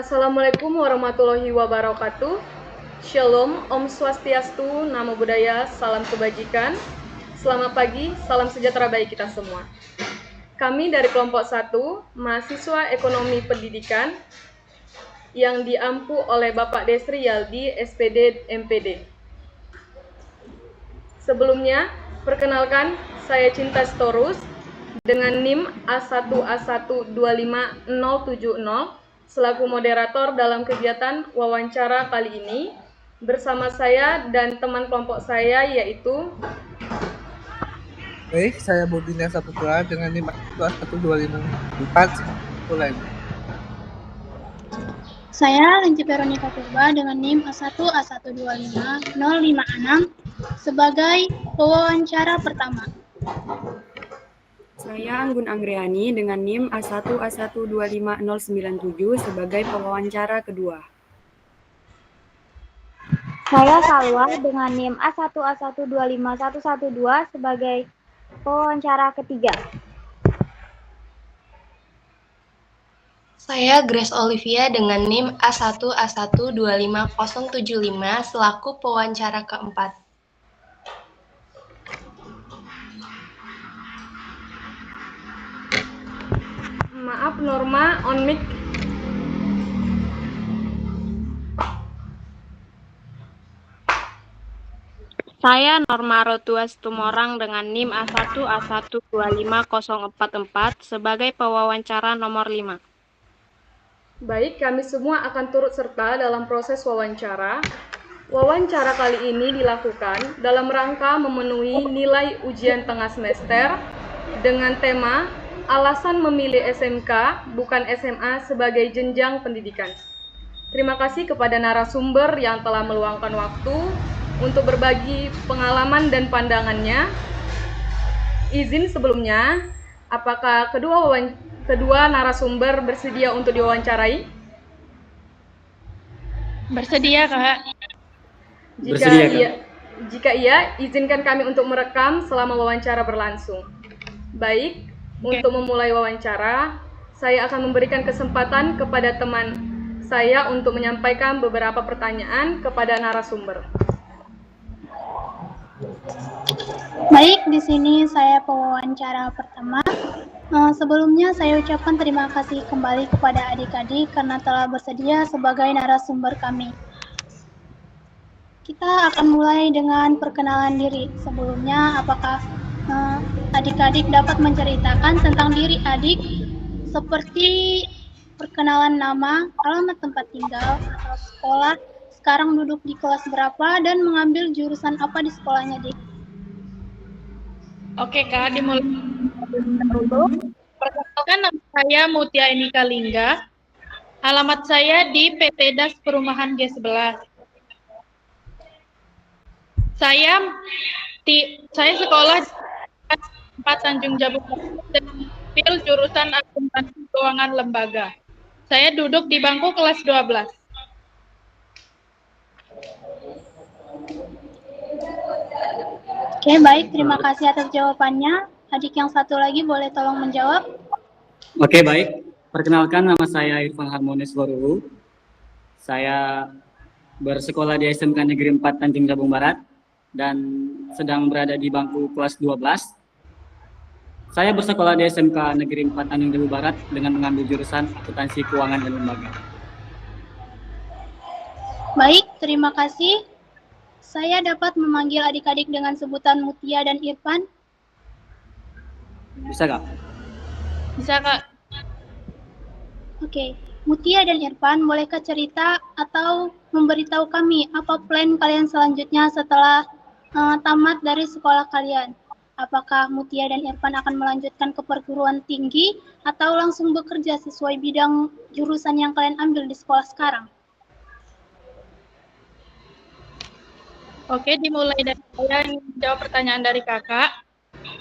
Assalamualaikum warahmatullahi wabarakatuh. Shalom, Om Swastiastu, Namo Buddhaya, salam kebajikan. Selamat pagi, salam sejahtera bagi kita semua. Kami dari kelompok 1, mahasiswa ekonomi pendidikan yang diampu oleh Bapak Desri Yaldi, SPD MPD. Sebelumnya, perkenalkan saya Cinta Storus dengan NIM A1A125070 selaku moderator dalam kegiatan wawancara kali ini. Bersama saya dan teman kelompok saya yaitu Saya Bobinya Saputra dengan NIM A12554 mulai. Saya Linci Veronica Purba dengan NIM A1A125056 sebagai pewawancara pertama. Saya Anggun Anggriani dengan NIM A1A125097 sebagai pewawancara kedua. Saya Salwa dengan NIM A1A125112 sebagai pewawancara ketiga. Saya Grace Olivia dengan NIM A1A125075 selaku pewawancara keempat. Maaf Norma on mic. Saya Norma Rotua Situmorang dengan NIM A1A125044 sebagai pewawancara nomor 5. Baik, kami semua akan turut serta dalam proses wawancara. Wawancara kali ini dilakukan dalam rangka memenuhi nilai ujian tengah semester dengan tema alasan memilih SMK bukan SMA sebagai jenjang pendidikan. Terima kasih kepada narasumber yang telah meluangkan waktu untuk berbagi pengalaman dan pandangannya. Izin sebelumnya, apakah kedua narasumber bersedia untuk diwawancarai? Bersedia, Kak. Jika iya, izinkan kami untuk merekam selama wawancara berlangsung. Baik, untuk memulai wawancara, saya akan memberikan kesempatan kepada teman saya untuk menyampaikan beberapa pertanyaan kepada narasumber. Baik, di sini saya pewawancara pertama. Sebelumnya saya ucapkan terima kasih kembali kepada adik-adik karena telah bersedia sebagai narasumber kami. Kita akan mulai dengan perkenalan diri. Sebelumnya, apakah adik-adik dapat menceritakan tentang diri adik seperti perkenalan nama, alamat tempat tinggal, atau sekolah, sekarang duduk di kelas berapa, dan mengambil jurusan apa di sekolahnya, Dik? Oke, Kak, dimulai dulu. Perkenalkan, nama saya Mutia Enika Lingga. Alamat saya di PT Das Perumahan G11. Saya sekolah di Tanjung Jabung dengan jurusan akuntansi keuangan lembaga. Saya duduk di bangku kelas 12. Oke, baik. Terima kasih atas jawabannya. Adik yang satu lagi boleh tolong menjawab? Oke, baik. Perkenalkan, nama saya Irfan Harmonis Warulu. Saya bersekolah di SMK Negeri 4 Tanjung Jabung Barat dan sedang berada di bangku kelas 12. Saya bersekolah di SMK Negeri 4 Tanjung Jabung Barat dengan mengambil jurusan akuntansi keuangan dan lembaga. Baik, terima kasih. Saya dapat memanggil adik-adik dengan sebutan Mutia dan Irfan? Bisa, Kak? Bisa, Kak. Oke, Mutia dan Irfan, bolehkah cerita atau memberitahu kami apa plan kalian selanjutnya setelah tamat dari sekolah kalian? Apakah Mutia dan Irfan akan melanjutkan ke perguruan tinggi atau langsung bekerja sesuai bidang jurusan yang kalian ambil di sekolah sekarang? Oke, dimulai dari saya ingin menjawab pertanyaan dari kakak.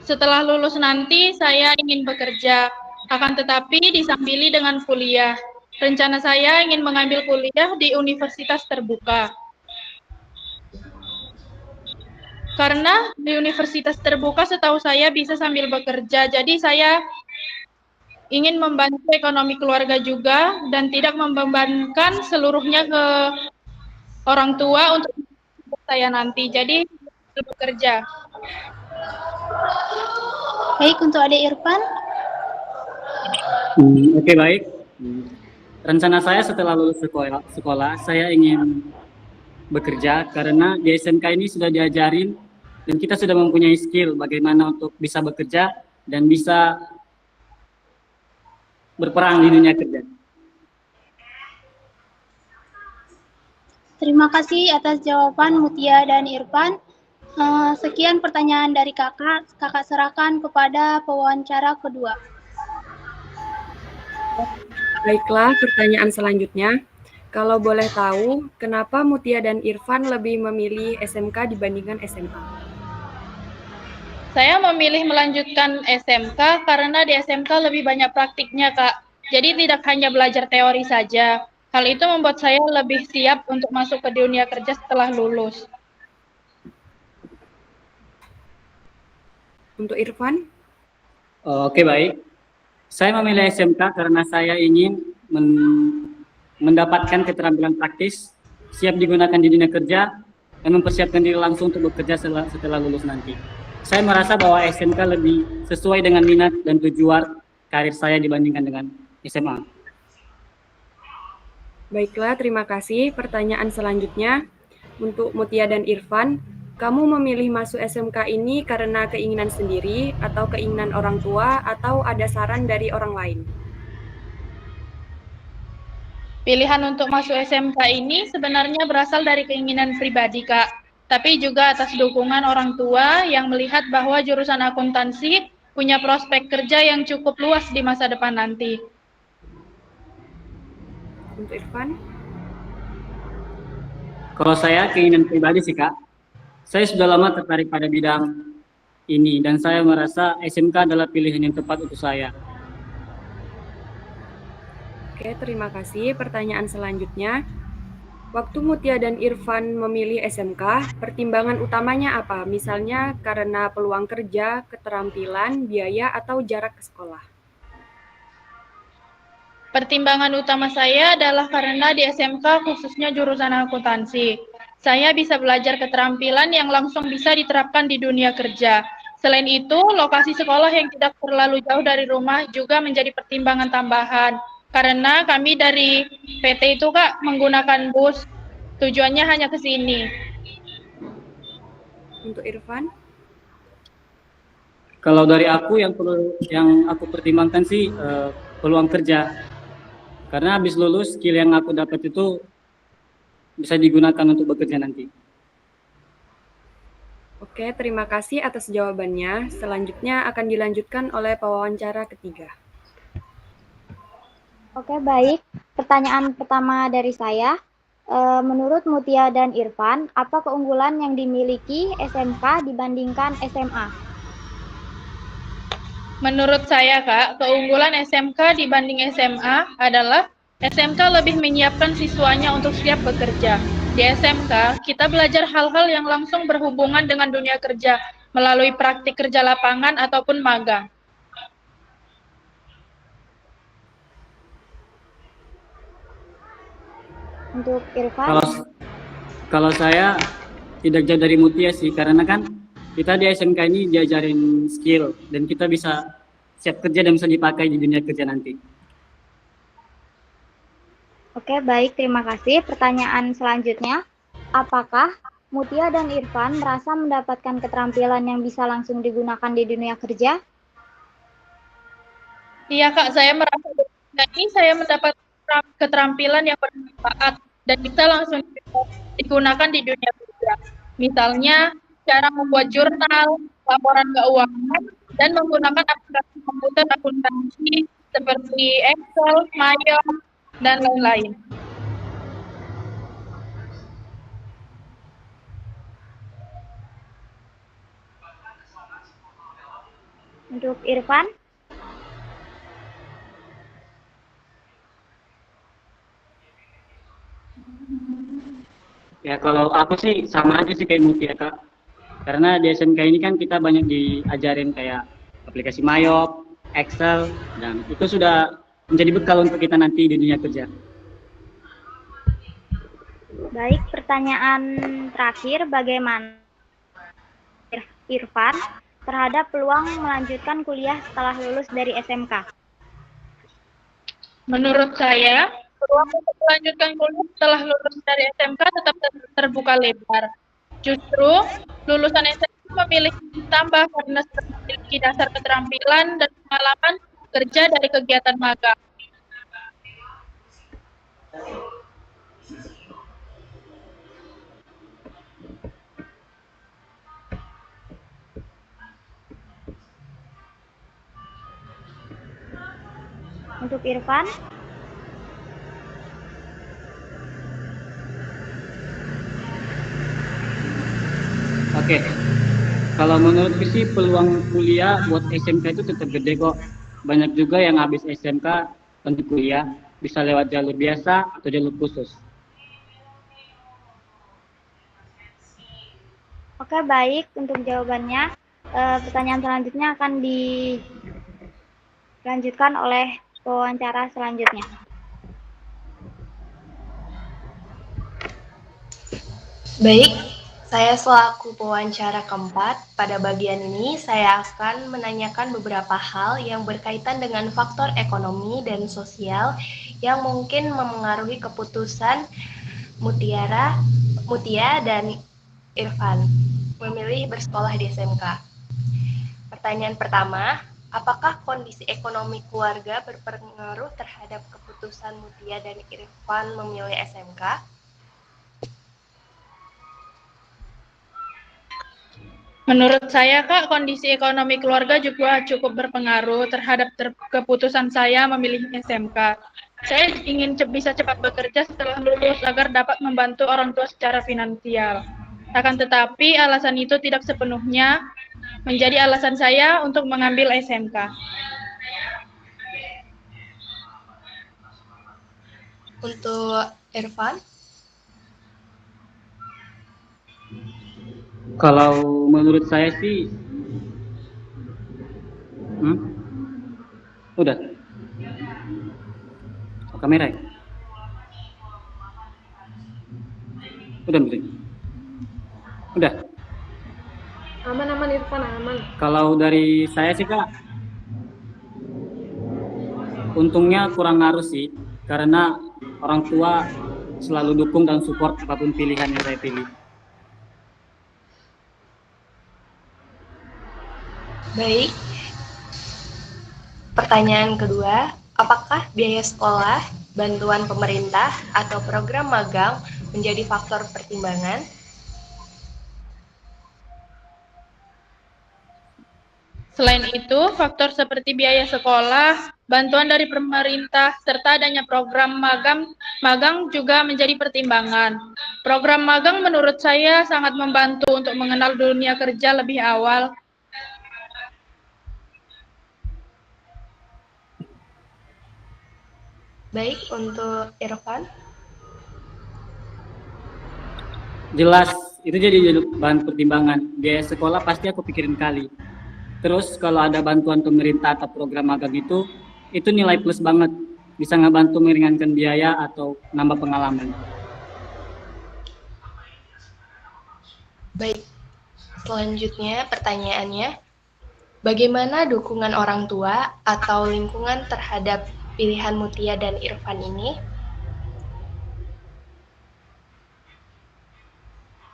Setelah lulus nanti, saya ingin bekerja, akan tetapi disambili dengan kuliah. Rencana saya ingin mengambil kuliah di universitas terbuka. Karena di universitas terbuka setahu saya bisa sambil bekerja, jadi saya ingin membantu ekonomi keluarga juga dan tidak membebankan seluruhnya ke orang tua untuk saya nanti. Jadi bekerja. Baik, untuk adik Irfan. Oke, baik. Rencana saya setelah lulus sekolah, saya ingin bekerja karena di SMK ini sudah diajarin dan kita sudah mempunyai skill bagaimana untuk bisa bekerja dan bisa berperang di dunia kerja. Terima kasih atas jawaban Mutia dan Irfan. Sekian pertanyaan dari kakak. Kakak serahkan kepada pewawancara kedua. Baiklah, pertanyaan selanjutnya. Kalau boleh tahu, kenapa Mutia dan Irfan lebih memilih SMK dibandingkan SMA? Saya memilih melanjutkan SMK karena di SMK lebih banyak praktiknya, Kak. Jadi tidak hanya belajar teori saja. Hal itu membuat saya lebih siap untuk masuk ke dunia kerja setelah lulus. Untuk Irfan? Oke, baik. Saya memilih SMK karena saya ingin mendapatkan keterampilan praktis, siap digunakan di dunia kerja, dan mempersiapkan diri langsung untuk bekerja setelah lulus nanti. Saya merasa bahwa SMK lebih sesuai dengan minat dan tujuan karir saya dibandingkan dengan SMA. Baiklah, terima kasih. Pertanyaan selanjutnya untuk Mutia dan Irfan. Kamu memilih masuk SMK ini karena keinginan sendiri atau keinginan orang tua atau ada saran dari orang lain? Pilihan untuk masuk SMK ini sebenarnya berasal dari keinginan pribadi, Kak. Tapi juga atas dukungan orang tua yang melihat bahwa jurusan akuntansi punya prospek kerja yang cukup luas di masa depan nanti. Untuk Irfan? Kalau saya keinginan pribadi sih, Kak. Saya sudah lama tertarik pada bidang ini dan saya merasa SMK adalah pilihan yang tepat untuk saya. Oke, terima kasih. Pertanyaan selanjutnya. Waktu Mutia dan Irfan memilih SMK, pertimbangan utamanya apa? Misalnya karena peluang kerja, keterampilan, biaya, atau jarak ke sekolah? Pertimbangan utama saya adalah karena di SMK khususnya jurusan akuntansi. Saya bisa belajar keterampilan yang langsung bisa diterapkan di dunia kerja. Selain itu, lokasi sekolah yang tidak terlalu jauh dari rumah juga menjadi pertimbangan tambahan. Karena kami dari PT itu, Kak, menggunakan bus. Tujuannya hanya ke sini. Untuk Irfan? Kalau dari aku yang aku pertimbangkan sih peluang kerja. Karena habis lulus skill yang aku dapat itu bisa digunakan untuk bekerja nanti. Oke, terima kasih atas jawabannya. Selanjutnya akan dilanjutkan oleh pewawancara ketiga. Oke, baik. Pertanyaan pertama dari saya. Menurut Mutia dan Irfan, apa keunggulan yang dimiliki SMK dibandingkan SMA? Menurut saya, Kak, keunggulan SMK dibanding SMA adalah SMK lebih menyiapkan siswanya untuk siap bekerja. Di SMK, kita belajar hal-hal yang langsung berhubungan dengan dunia kerja melalui praktik kerja lapangan ataupun magang. Untuk Irfan? Kalau saya tidak jauh dari Mutia sih, karena kan kita di SMK ini diajarin skill dan kita bisa siap kerja dan bisa dipakai di dunia kerja nanti. Oke, baik. Terima kasih. Pertanyaan selanjutnya, apakah Mutia dan Irfan merasa mendapatkan keterampilan yang bisa langsung digunakan di dunia kerja? Iya, Kak, saya merasa ini saya mendapat keterampilan yang bermanfaat dan bisa langsung digunakan di dunia kerja. Misalnya, cara membuat jurnal, laporan keuangan, dan menggunakan aplikasi komputer akuntansi seperti Excel, Mayo, dan lain-lain. Untuk Irfan? Ya kalau aku sih sama aja sih kayak Mutia, Kak. Karena di SMK ini kan kita banyak diajarin kayak aplikasi Mayop, Excel, dan itu sudah menjadi bekal untuk kita nanti di dunia kerja. Baik, pertanyaan terakhir, bagaimana Irfan terhadap peluang melanjutkan kuliah setelah lulus dari SMK? Menurut saya, peluang untuk melanjutkan kuliah setelah lulus dari SMK tetap terbuka lebar. Justru, lulusan SMK memiliki tambah karena sudah memiliki dasar keterampilan dan pengalaman kerja dari kegiatan magang. Untuk Irfan? Oke, kalau menurutku sih peluang kuliah buat SMK itu tetap gede kok. Banyak juga yang habis SMK untuk kuliah, bisa lewat jalur biasa atau jalur khusus. Oke, baik untuk jawabannya. Pertanyaan selanjutnya akan dilanjutkan oleh pewawancara selanjutnya. Baik, saya selaku pewawancara keempat, pada bagian ini saya akan menanyakan beberapa hal yang berkaitan dengan faktor ekonomi dan sosial yang mungkin memengaruhi keputusan Mutia dan Irfan memilih bersekolah di SMK. Pertanyaan pertama, apakah kondisi ekonomi keluarga berpengaruh terhadap keputusan Mutia dan Irfan memilih SMK? Menurut saya, Kak, kondisi ekonomi keluarga juga cukup berpengaruh terhadap keputusan saya memilih SMK. Saya ingin bisa cepat bekerja setelah lulus agar dapat membantu orang tua secara finansial. Akan tetapi, alasan itu tidak sepenuhnya menjadi alasan saya untuk mengambil SMK. Untuk Irfan? Kalau menurut saya sih, udah, kamera ya? Udah, udah. Aman Irfan, aman. Kalau dari saya sih Kak, untungnya kurang ngaruh sih, karena orang tua selalu dukung dan support apapun pilihan yang saya pilih. Baik. Pertanyaan kedua, apakah biaya sekolah, bantuan pemerintah, atau program magang menjadi faktor pertimbangan? Selain itu, faktor seperti biaya sekolah, bantuan dari pemerintah, serta adanya program magang juga menjadi pertimbangan. Program magang menurut saya sangat membantu untuk mengenal dunia kerja lebih awal. Baik, untuk Irfan? Jelas, itu jadi bahan pertimbangan. Biaya sekolah pasti aku pikirin kali. Terus kalau ada bantuan pemerintah atau program magang itu nilai plus banget. Bisa ngebantu meringankan biaya atau nambah pengalaman. Baik, selanjutnya pertanyaannya, bagaimana dukungan orang tua atau lingkungan terhadap pilihan Mutia dan Irfan ini?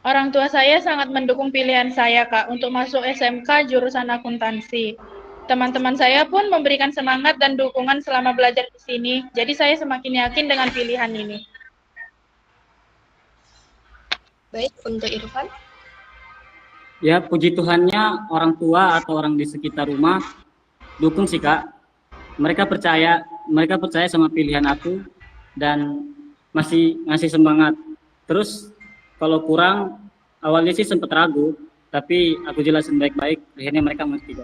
Orang tua saya sangat mendukung pilihan saya, Kak, untuk masuk SMK jurusan akuntansi. Teman-teman saya pun memberikan semangat dan dukungan selama belajar di sini, jadi saya semakin yakin dengan pilihan ini. Baik, untuk Irfan? Ya, puji Tuhannya orang tua atau orang di sekitar rumah dukung sih Kak. Mereka percaya sama pilihan aku dan masih ngasih semangat. Terus kalau kurang, awalnya sih sempat ragu, tapi aku jelasin baik-baik, akhirnya mereka mengerti.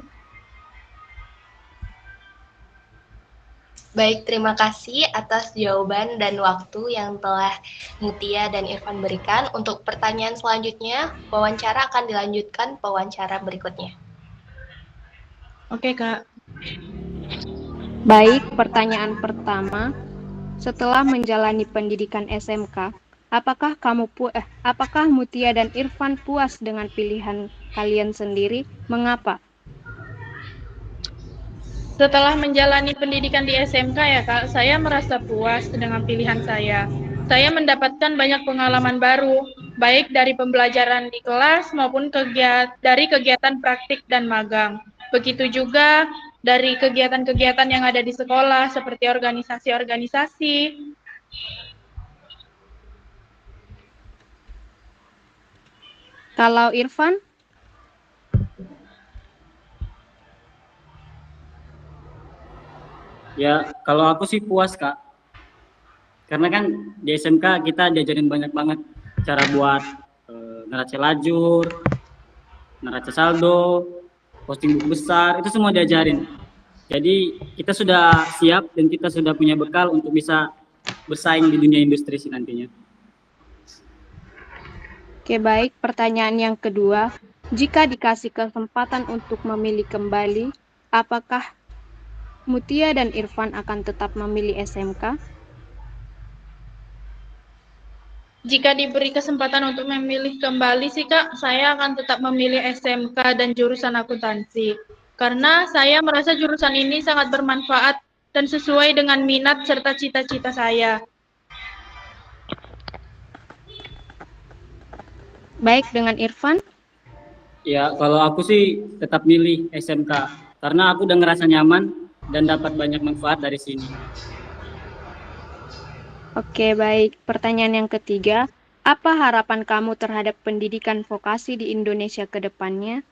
Baik, terima kasih atas jawaban dan waktu yang telah Mutia dan Irfan berikan. Untuk pertanyaan selanjutnya, wawancara akan dilanjutkan pewawancara berikutnya. Oke, Kak. Baik, pertanyaan pertama. Setelah menjalani pendidikan SMK, apakah Mutia dan Irfan puas dengan pilihan kalian sendiri? Mengapa? Setelah menjalani pendidikan di SMK ya Kak, saya merasa puas dengan pilihan saya. Saya mendapatkan banyak pengalaman baru, baik dari pembelajaran di kelas maupun dari kegiatan praktik dan magang. Begitu juga dari kegiatan-kegiatan yang ada di sekolah, seperti organisasi-organisasi. Kalau Irfan? Ya, kalau aku sih puas, Kak. Karena kan di SMK kita diajarin banyak banget cara buat neraca lajur, neraca saldo, posting buku besar, itu semua diajarin. Jadi kita sudah siap dan kita sudah punya bekal untuk bisa bersaing di dunia industri sih nantinya. Oke, baik. Pertanyaan yang kedua. Jika dikasih kesempatan untuk memilih kembali, apakah Mutia dan Irfan akan tetap memilih SMK? Jika diberi kesempatan untuk memilih kembali sih Kak, saya akan tetap memilih SMK dan jurusan akuntansi. Karena saya merasa jurusan ini sangat bermanfaat dan sesuai dengan minat serta cita-cita saya. Baik, dengan Irfan? Ya, kalau aku sih tetap milih SMK karena aku udah ngerasa nyaman dan dapat banyak manfaat dari sini. Oke, baik. Pertanyaan yang ketiga, apa harapan kamu terhadap pendidikan vokasi di Indonesia ke depannya?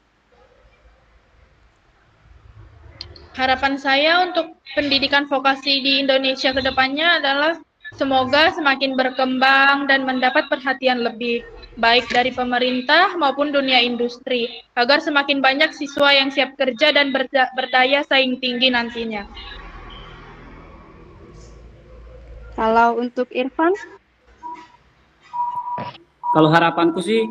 Harapan saya untuk pendidikan vokasi di Indonesia ke depannya adalah semoga semakin berkembang dan mendapat perhatian lebih, baik dari pemerintah maupun dunia industri, agar semakin banyak siswa yang siap kerja dan berdaya saing tinggi nantinya. Kalau untuk Irfan? Kalau harapanku sih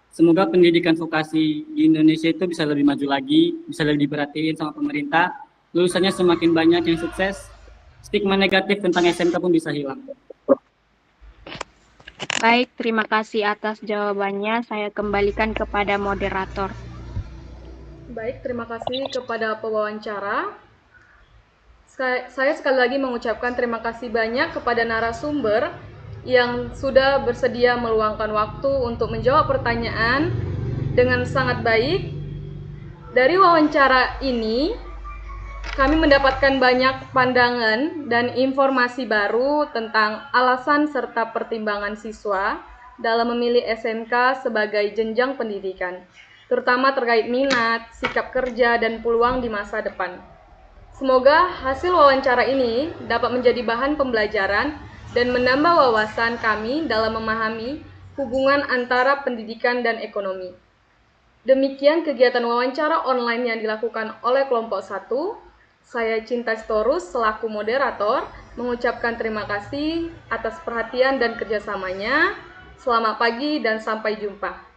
semoga pendidikan vokasi di Indonesia itu bisa lebih maju lagi, bisa lebih diperhatiin sama pemerintah, lulusannya semakin banyak yang sukses, stigma negatif tentang SMK pun bisa hilang. Baik, terima kasih atas jawabannya. Saya kembalikan kepada moderator. Baik, terima kasih kepada pewawancara. Saya sekali lagi mengucapkan terima kasih banyak kepada narasumber yang sudah bersedia meluangkan waktu untuk menjawab pertanyaan dengan sangat baik. Dari wawancara ini, kami mendapatkan banyak pandangan dan informasi baru tentang alasan serta pertimbangan siswa dalam memilih SMK sebagai jenjang pendidikan, terutama terkait minat, sikap kerja, dan peluang di masa depan. Semoga hasil wawancara ini dapat menjadi bahan pembelajaran dan menambah wawasan kami dalam memahami hubungan antara pendidikan dan ekonomi. Demikian kegiatan wawancara online yang dilakukan oleh kelompok 1. Saya Cinta Storus selaku moderator mengucapkan terima kasih atas perhatian dan kerjasamanya. Selamat pagi dan sampai jumpa.